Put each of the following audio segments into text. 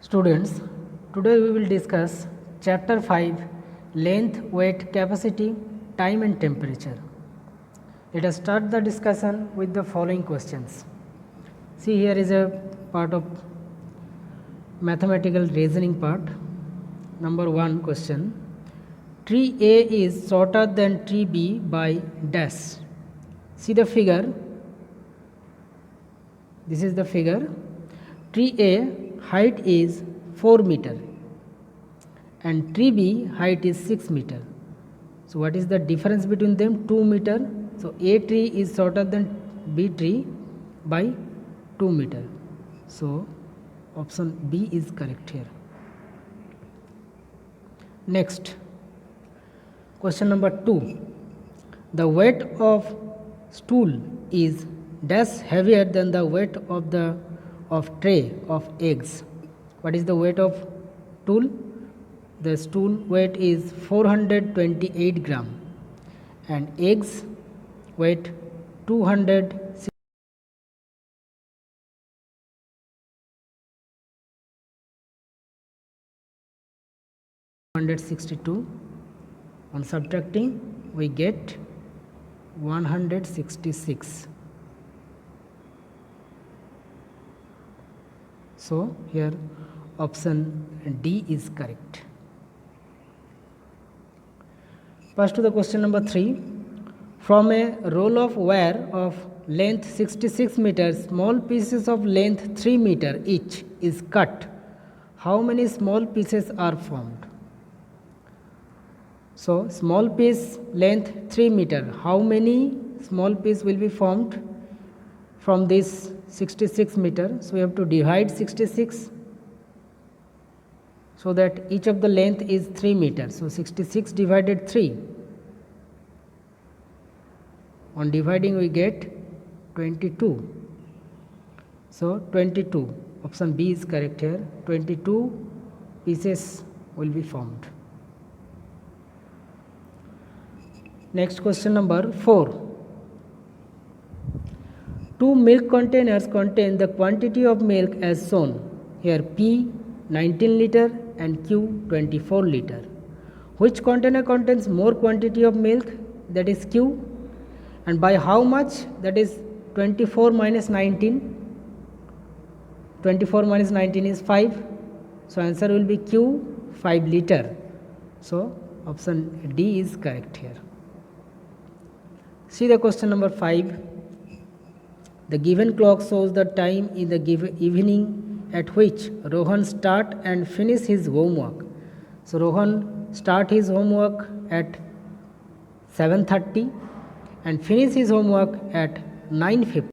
Students, today we will discuss chapter 5 length, weight, capacity, time and temperature. Let us start the discussion with the following questions. See, here is a part of mathematical reasoning part. Number 1 question. Tree A is shorter than tree B by dash. See the figure. This is the figure. Tree A height is 4 meter and tree B height is 6 meter. So what is the difference between them? 2 meter. So A tree is shorter than B tree by 2 meter. So option B is correct here. Next, question number 2. The weight of stool is dash heavier than the weight of the tray of eggs. What is the weight of stool? The stool weight is 428 gram and eggs weight 262. On subtracting we get 166. So here option D is correct. Pass to the question number 3. From a roll of wire of length 66 meters, small pieces of length 3 meter each is cut. How many small pieces are formed? So small piece length 3 meter. How many small piece will be formed from this 66 meter? So we have to divide 66 so that each of the length is 3 meters. So 66 divided 3. On dividing we get 22. So 22. Option B is correct here. 22 pieces will be formed. Next question number 4. Two milk containers contain the quantity of milk as shown. Here P 19 liter and Q 24 liter. Which container contains more quantity of milk? That is Q. And by how much? That is 24 minus 19. 24 minus 19 is 5. So answer will be Q 5 liter. So option D is correct here. See the question number 5. The given clock shows the time in the given evening at which Rohan start and finish his homework. So Rohan start his homework at 7:30 and finish his homework at 9:50.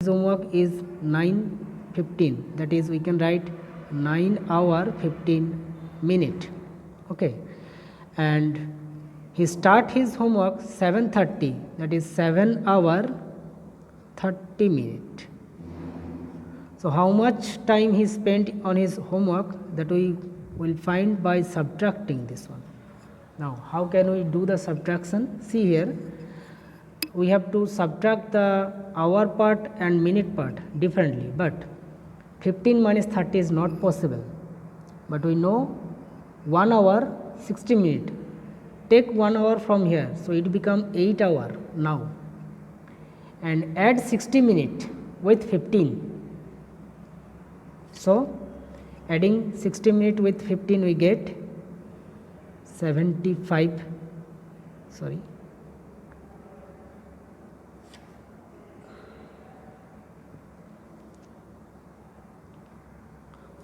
His homework is 9:15. That is, we can write 9 hour 15 minute. Okay, and he start his homework 7:30. That is 7 hour 30 minute. So how much time he spent on his homework, that we will find by subtracting this one. Now how can we do the subtraction? See here, we have to subtract the hour part and minute part differently, but 15 minus 30 is not possible. But we know 1 hour 60 minute. Take 1 hour from here, so it become 8 hour now, and add 60 minute with 15. So adding 60 minute with 15 we get 75. Sorry.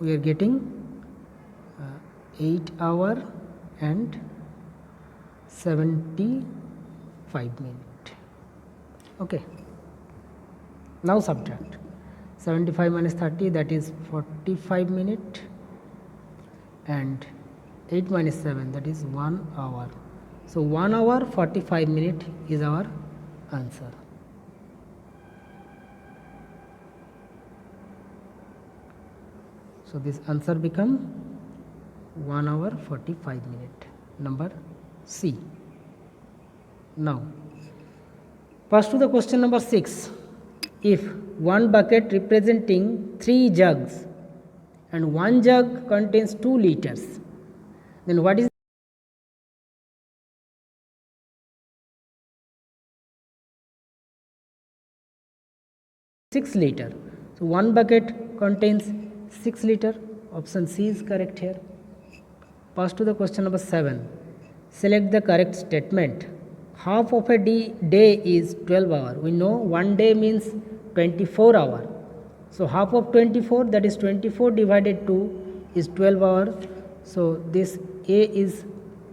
We are getting 8 hour and 75 minute. Okay. Now subtract 75 minus 30, that is 45 minute, and 8 minus 7, that is 1 hour. So 1 hour 45 minute is our answer. So this answer become 1 hour 45 minute. Number C. Now Pass to the question number 6. If one bucket representing 3 jugs and one jug contains 2 liters, then what is 6 liter? So one bucket contains 6 liter. Option C is correct here. Pass to the question number 7. Select the correct statement. Half of a day is 12 hour. We know one day means 24 hour. So half of 24, that is 24 divided 2 is 12 hour. So this A is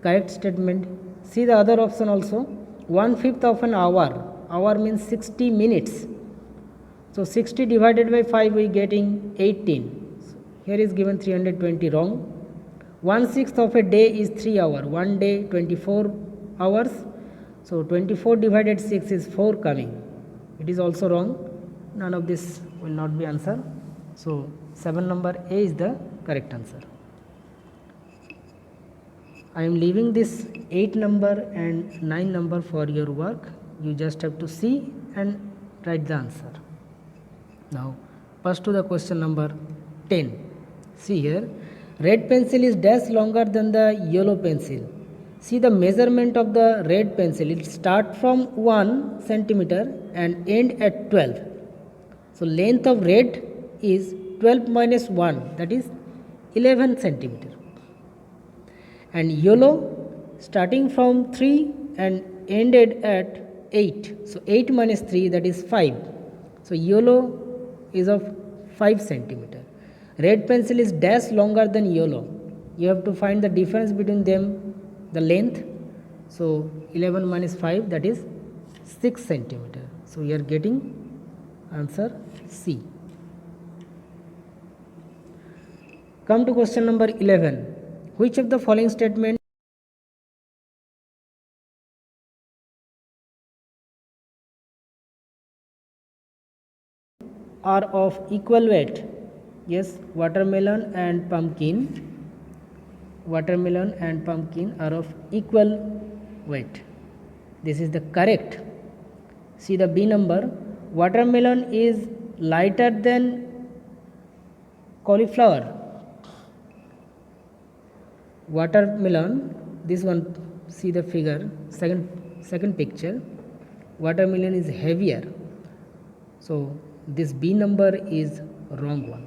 correct statement. See the other option also. 1/5 of an hour. Hour means 60 minutes. So 60 divided by 5 we getting 18. So here is given 320, wrong. 1/6 of a day is 3 hour. One day 24 hours. So 24 divided 6 is 4 coming. It is also wrong. None of this will not be answer. So 7 number A is the correct answer. I am leaving this 8 number and 9 number for your work. You just have to see and write the answer. Now pass to the question number 10. See here, red pencil is dash longer than the yellow pencil. See the measurement of the red pencil. It start from 1 centimeter and end at 12. So length of red is 12 minus 1, that is 11 centimeter. And yellow starting from 3 and ended at 8. So 8 minus 3, that is 5. So yellow is of 5 centimeter. Red pencil is dash longer than yellow. You have to find the difference between them, the length. So 11 minus 5, that is 6 centimeter. So we are getting answer C. Come to question number 11. Which of the following statement are of equal weight? Yes, watermelon and pumpkin. Watermelon and pumpkin are of equal weight. This is the correct. See the B number. Watermelon is lighter than cauliflower. Watermelon, this one, see the figure, second picture. Watermelon is heavier. So this B number is wrong one.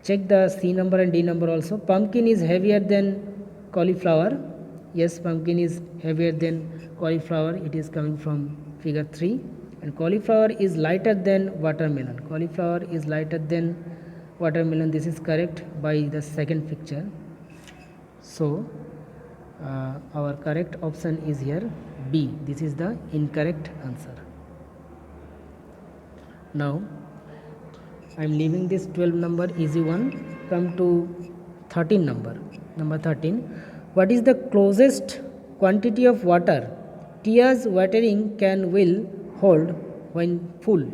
Check the C number and D number also. Pumpkin is heavier than cauliflower. Yes, pumpkin is heavier than cauliflower. It is coming from figure 3. And cauliflower is lighter than watermelon. Cauliflower is lighter than watermelon. This is correct by the second picture. So our correct option is here B. This is the incorrect answer. Now I am leaving this 12 number easy one. Come to 13 number. Number 13. What is the closest quantity of water Tia's watering can will hold when full?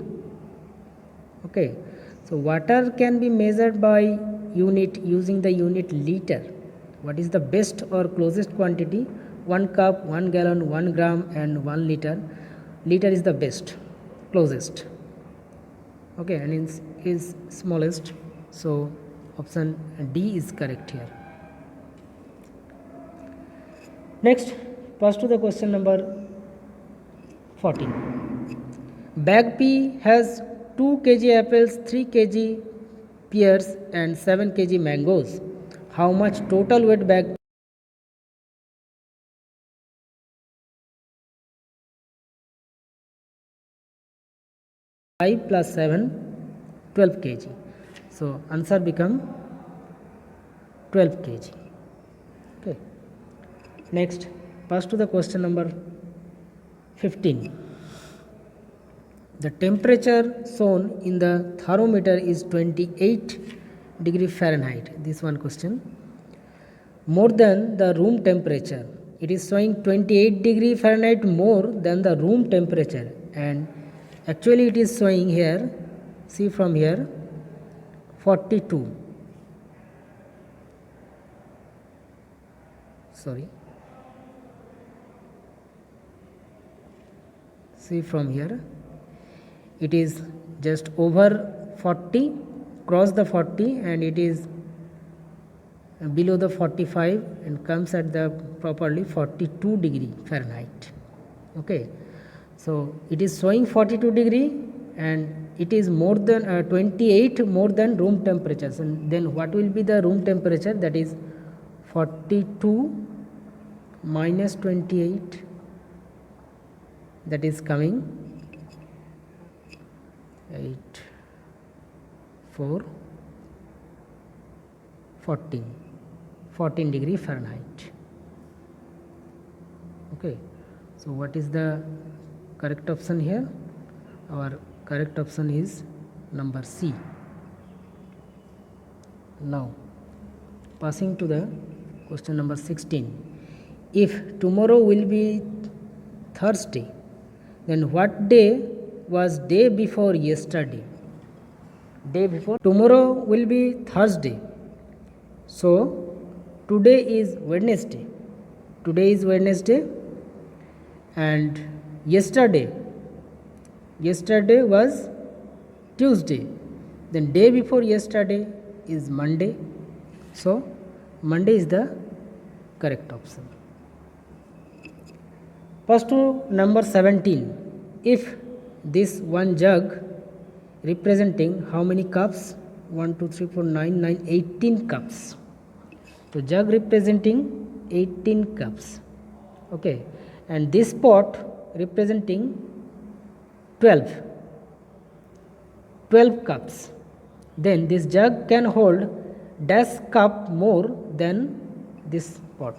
Okay. So water can be measured by unit using the unit liter. What is the best or closest quantity? 1 cup, 1 gallon, 1 gram and 1 liter. Liter is the best, closest. Okay, and is smallest. So option D is correct here. Next, pass to the question number 14. Bag P has 2 kg apples, 3 kg pears and 7 kg mangoes. How much total weight bag 5 plus 7, 12 kg. So answer become 12 kg. Okay. Next, pass to the question number 15. The temperature shown in the thermometer is 28 degree Fahrenheit. This one question. More than the room temperature. It is showing 28 degree Fahrenheit more than the room temperature, and actually it is showing here, see from here, 42. Sorry. see from here, it is just over 40, cross the 40, and it is below the 45 and comes at the properly 42 degree Fahrenheit. Okay, so it is showing 42 degree and it is more than 28 more than room temperatures, and then what will be the room temperature? That is 42 minus 28, that is coming 8 4 14 degree Fahrenheit. Okay, so what is the correct option here? Our correct option is number C. Now passing to the question number 16. If tomorrow will be Thursday, then what day was day before yesterday? Day before, tomorrow will be Thursday, so today is Wednesday. Today is Wednesday, and yesterday was Tuesday. Then day before yesterday is Monday, so Monday is the correct option. First to number 17. If this one jug representing how many cups? 1 2 3 4 9 9 18 cups. So jug representing 18 cups. Okay, and this pot representing 12 cups. Then this jug can hold dash cup more than this pot.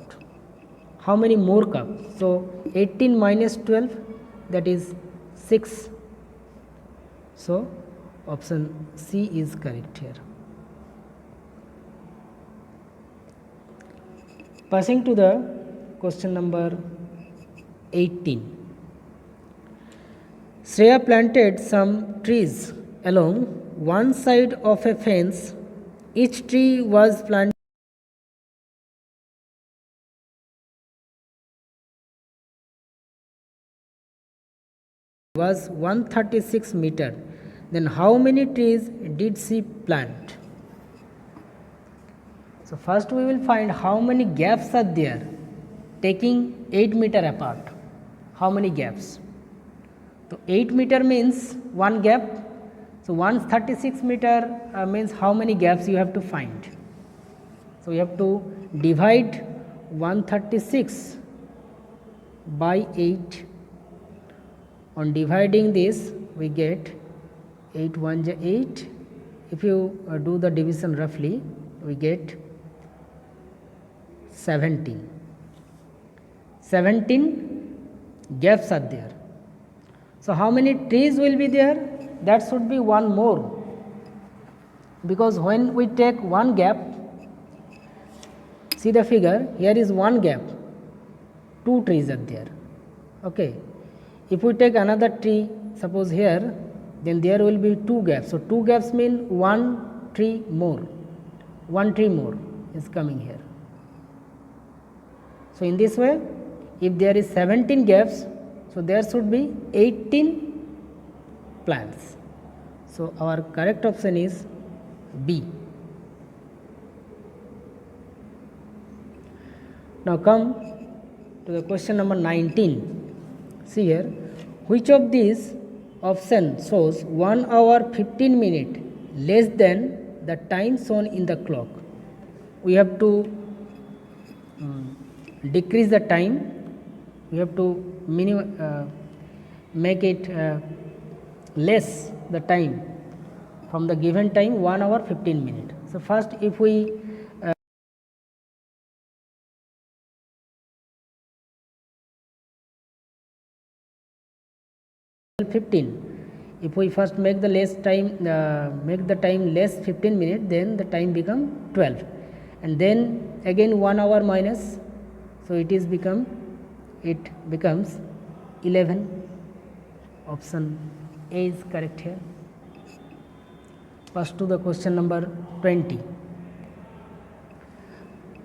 How many more cups? So 18 minus 12, that is 6. So option C is correct here. Passing to the question number 18. Shreya planted some trees along one side of a fence. Each tree was planted was 136 meter. Then how many trees did she plant? So first we will find how many gaps are there, taking 8 meter apart. How many gaps? So 8 meter means one gap. So 136 meter means how many gaps you have to find. So you have to divide 136 by 8. On dividing this, we get 8 1 8. If you do the division roughly, we get 17 gaps are there. So how many trees will be there? That should be one more, because when we take one gap, see the figure, here is one gap, 2 trees are there. Okay, if we take another tree, suppose here, then there will be 2 gaps. So 2 gaps mean 1 tree more, 1 tree more is coming here. So in this way, if there is 17 gaps, so there should be 18 plants. So our correct option is B. Now come to the question number 19. See here, which of these options shows 1 hour 15 minutes less than the time shown in the clock? We have to decrease the time. We have to make it less the time from the given time 1 hour 15 minutes. So first, if we 15, if we first make the time less 15 minutes, then the time become 12, and then again 1 hour minus, so it becomes 11. Option A is correct here. First to the question number 20.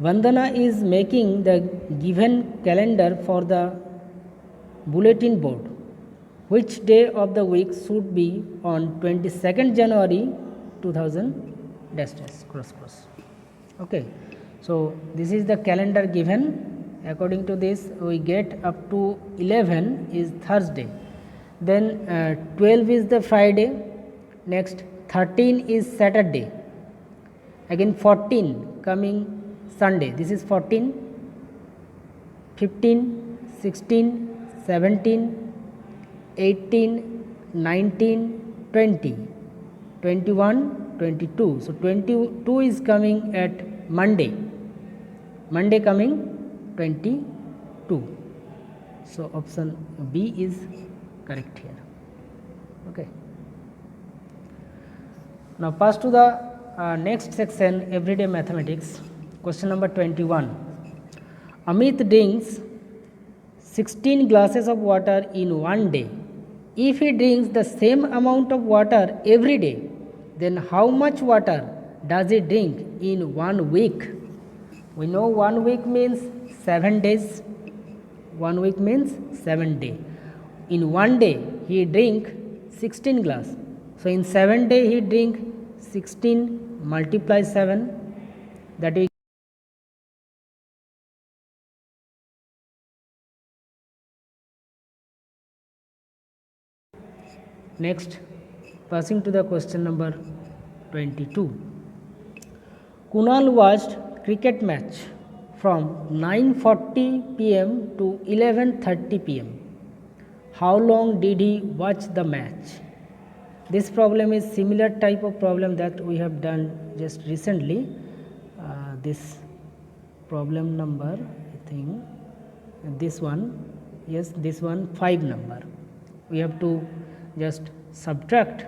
Vandana is making the given calendar for the bulletin board. which day of the week should be on 22nd January 2000 dash dash cross cross. Okay, so this is the calendar given. According to this, we get up to 11 is Thursday, then 12 is the Friday, next 13 is Saturday, again 14 coming Sunday, this is 14, 15, 16, 17, 18, 19, 20, 21, 22. So 22 is coming at Monday. Monday coming 22. So option B is correct here. Okay. Now pass to the next section, everyday mathematics. Question number 21. Amit drinks 16 glasses of water in one day. If he drinks the same amount of water every day, then how much water does he drink in 1 week? We know 1 week means 7 days. 1 week means 7 days. In one day he drink 16 glass. So in 7 days he drink 16 multiply 7, that is next. Passing to the question number 22. Kunal watched cricket match from 9:40 p.m. to 11:30 p.m. How long did he watch the match? This problem is similar type of problem that we have done just recently. This problem number, I think this one, yes, this one 5 number. We have to just subtract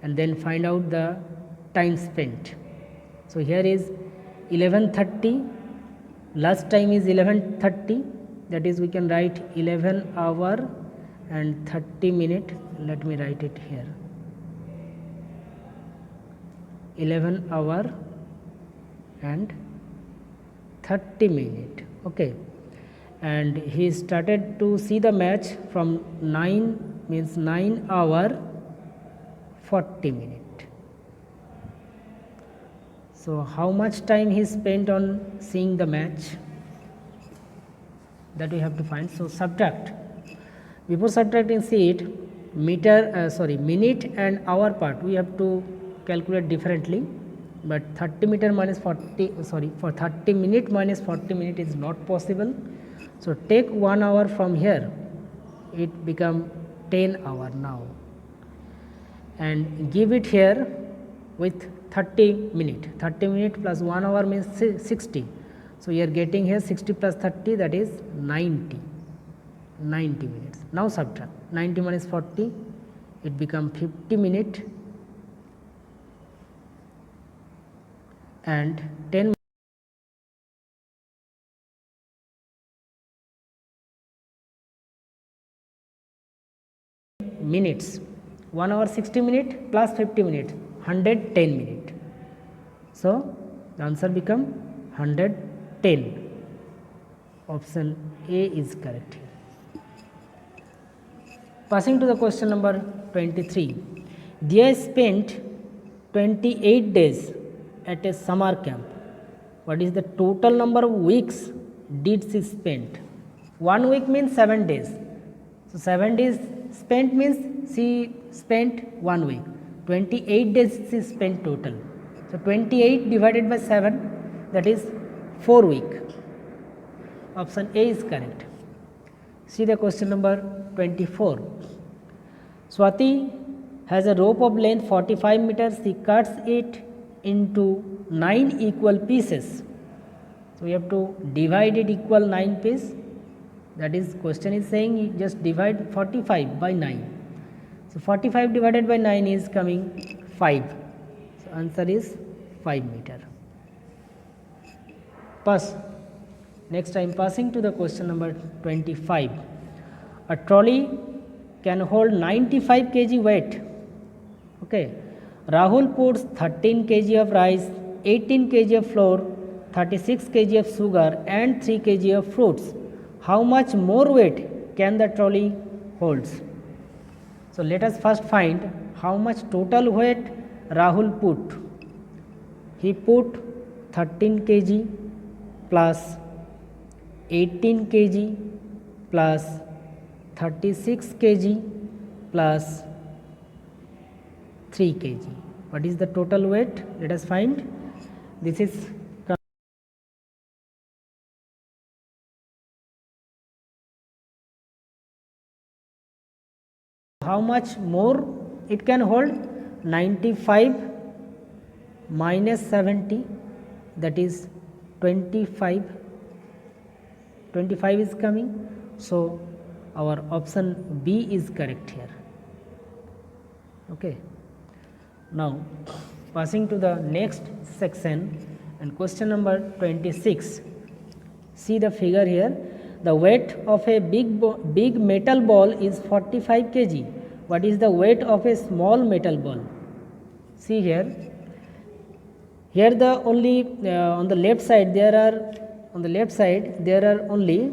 and then find out the time spent. So here is 11:30, last time is 11:30, that is we can write 11 hour and 30 minute. Let me write it here, 11 hour and 30 minute. Okay, and he started to see the match from 9 means 9 hour 40 minute. So how much time he spent on seeing the match, that we have to find. So subtract. Before subtracting, see it, minute and hour part we have to calculate differently, but 30 meter minus 40, for 30 minute minus 40 minute is not possible. So take 1 hour from here, it become 10 hour now, and give it here with 30 minute. 30 minute plus 1 hour means 60. So you are getting here 60 plus 30, that is 90 minutes. Now subtract 90 minus 40, it become 50 minute and 10 minutes. 1 hour 60 minute plus 50 minutes, 110 minute. So the answer become 110. Option A is correct here. Passing to the question number 23. Dia spent 28 days at a summer camp. What is the total number of weeks did she spend? 1 week means 7 days. So 7 days spent means she spent 1 week. 28 days she spent total. So 28 divided by 7, that is 4 weeks. Option A is correct. See the question number 24. Swati has a rope of length 45 meters. She cuts it into 9 equal pieces. So we have to divide it equal 9 pieces. That is, question is saying you just divide 45 by 9. So 45 divided by 9 is coming 5. So answer is 5 meter. Pass. Next I am passing to the question number 25. A trolley can hold 95 kg weight. Okay. Rahul puts 13 kg of rice, 18 kg of flour, 36 kg of sugar and 3 kg of fruits. How much more weight can the trolley holds? So let us first find how much total weight Rahul put. He put 13 kg plus 18 kg plus 36 kg plus 3 kg. What is the total weight? Let us find. This is how much more it can hold? 95 minus 70, that is 25. 25 is coming. So our option B is correct here. Okay. Now passing to the next section and question number 26. See the figure here. The weight of a big metal ball is 45 kg. What is the weight of a small metal ball? See here. Here the only on the left side there are only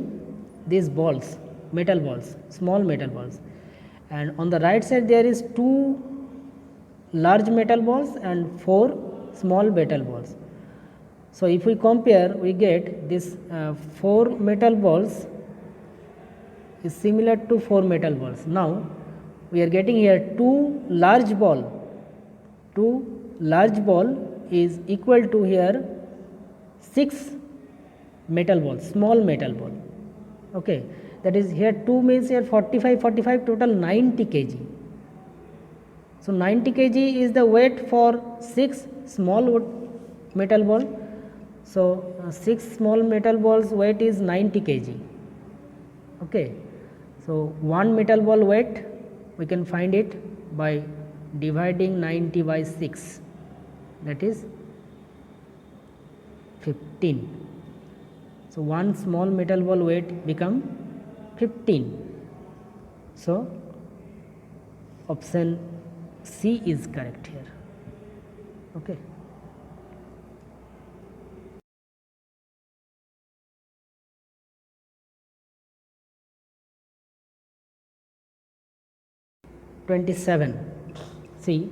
these balls, metal balls, small metal balls, and on the right side there is 2 large metal balls and 4 small metal balls. So if we compare, we get this 4 metal balls is similar to 4 metal balls. Now we are getting here 2 large ball. 2 large ball is equal to here 6 metal balls, small metal ball. Okay, that is here 2 means here 45 total 90 kg. So 90 kg is the weight for 6 small metal ball. So 6 small metal balls weight is 90 kg. Okay, so 1 metal ball weight we can find it by dividing 90 by 6, that is 15. So 1 small metal ball weight become 15. So option C is correct here. Okay. See,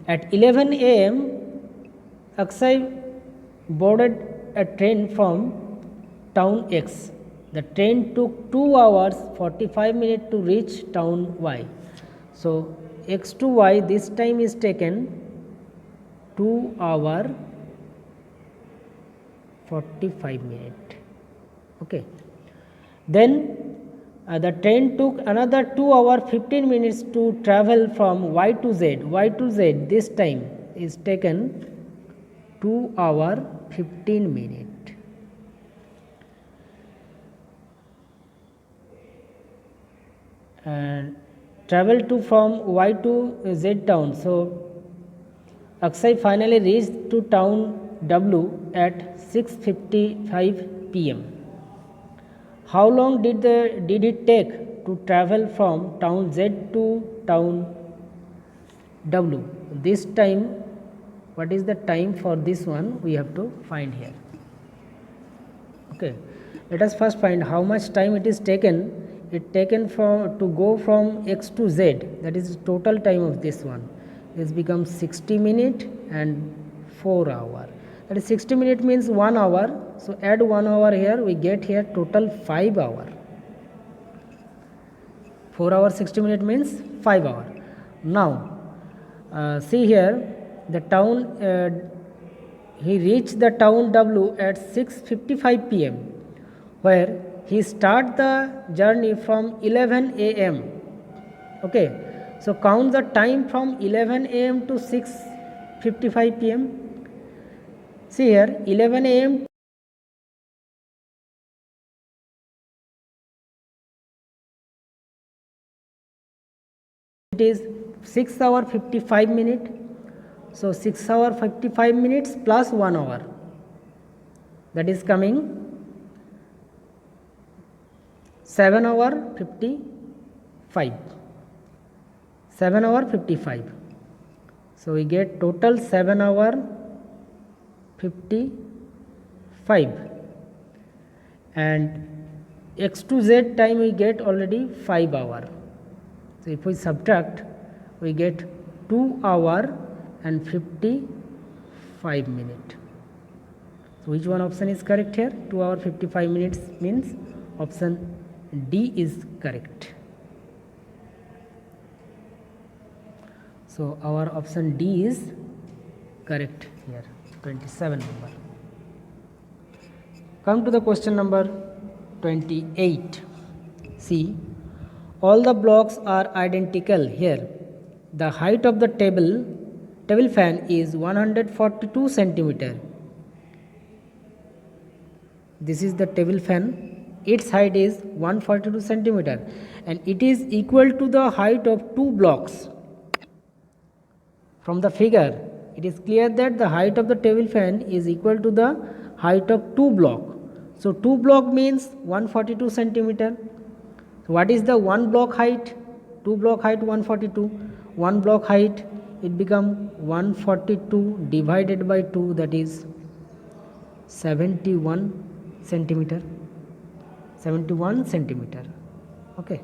at 11 a.m. Akshay boarded a train from town X. The train took 2 hours 45 minutes to reach town Y. So X to Y, this time is taken 2 hour 45 minutes. Okay. Then the train took another 2 hour 15 minutes to travel from Y to Z. Y to Z this time is taken 2 hour 15 minutes. And travel to from Y to Z town. So Akshay finally reached to town W at 6:55 p.m. How long did it take to travel from town Z to town W? This time, what is the time for this one? We have to find here. Okay, let us first find how much time it is taken. It taken to go from X to Z. That is total time of this one. This becomes 60 minutes and 4 hours. That is 60 minutes means 1 hour. So add 1 hour here. We get here total 5 hours. 4 hours 60 minutes means 5 hours. Now see here the town. He reached the town W at 6:55 p.m. where he start the journey from 11 a.m. Okay, so count the time from 11 a.m. to 6:55 p.m. See here 11 a.m. it is 6 hour 55 minutes. So 6 hour 55 minutes plus 1 hour, that is coming 7 hour 55. 7 hour 55. So we get total 7 hour 55, and X to Z time we get already 5 hour. So if we subtract we get 2 hour and 55 minutes. So which one option is correct here? 2 hour 55 minutes means option D is correct. So our option D is correct here, 27 number. Come to the question number 28. See, all the blocks are identical here. The height of the table fan is 142 centimeter. This is the table fan. Its height is 142 centimeter and it is equal to the height of 2 blocks. From the figure, it is clear that the height of the table fan is equal to the height of 2 block. So 2 block means 142 centimeter. So what is the 1 block height? 2 block height 142. 1 block height, it become 142 divided by 2, that is 71 centimeter. 71 centimeter. Okay.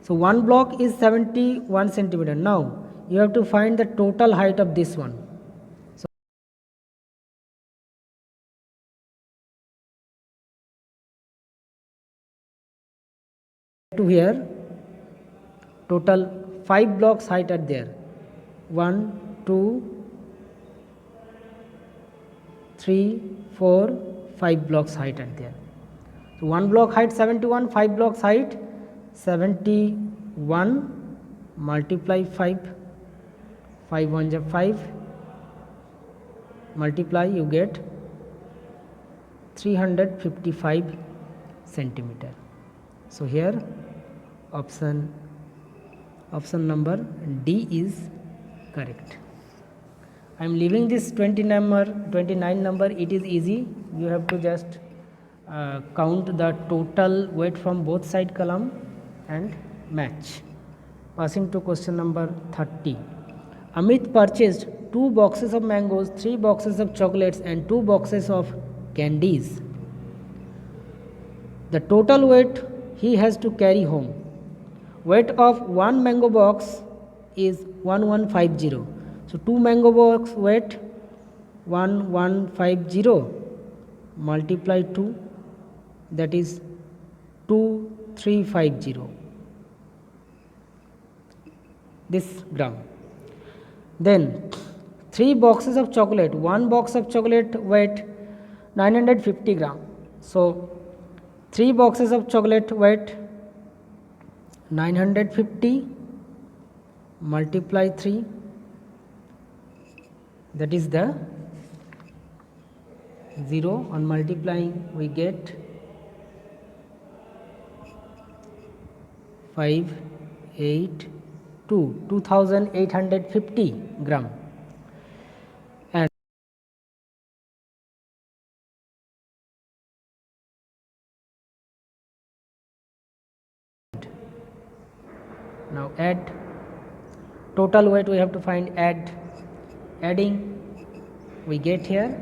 So 1 block is 71 centimeter. Now you have to find the total height of this one. So to here, total 5 blocks height are there. 1, 2, 3, 4, 5 blocks height are there. So 1 block height 71, 5 blocks height 71 multiply 5, 5 1 is 5, multiply, you get 355 centimeter. So here option number D is correct. I am leaving this 29 number. It is easy. You have to just count the total weight from both side column and match. Passing to question number 30. Amit purchased 2 boxes of mangoes, 3 boxes of chocolates and 2 boxes of candies. The total weight he has to carry home. Weight of 1 mango box is 1150. So 2 mango box weight 1150 multiply 2, that is 2350. This gram. Then 3 boxes of chocolate. 1 box of chocolate weight 950 gram. So 3 boxes of chocolate weight 950 multiply 3, that is the 0. On multiplying we get 2850 gram. And now add total weight, we have to find, adding we get here,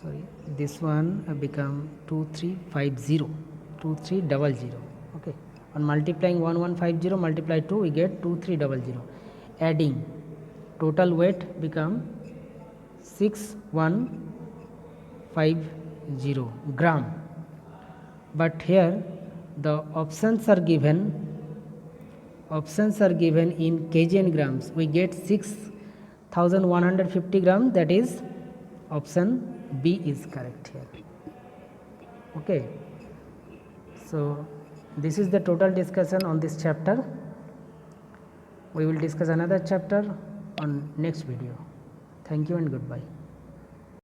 sorry, this one become 2300. Okay, on multiplying 1150 multiply 2, we get 2300. Adding total weight become 6150 gram. But here the options are given in kg and grams. We get 6150 gram, that is option B is correct here. Okay, so this is the total discussion on this chapter. We will discuss another chapter on next video. Thank you and goodbye.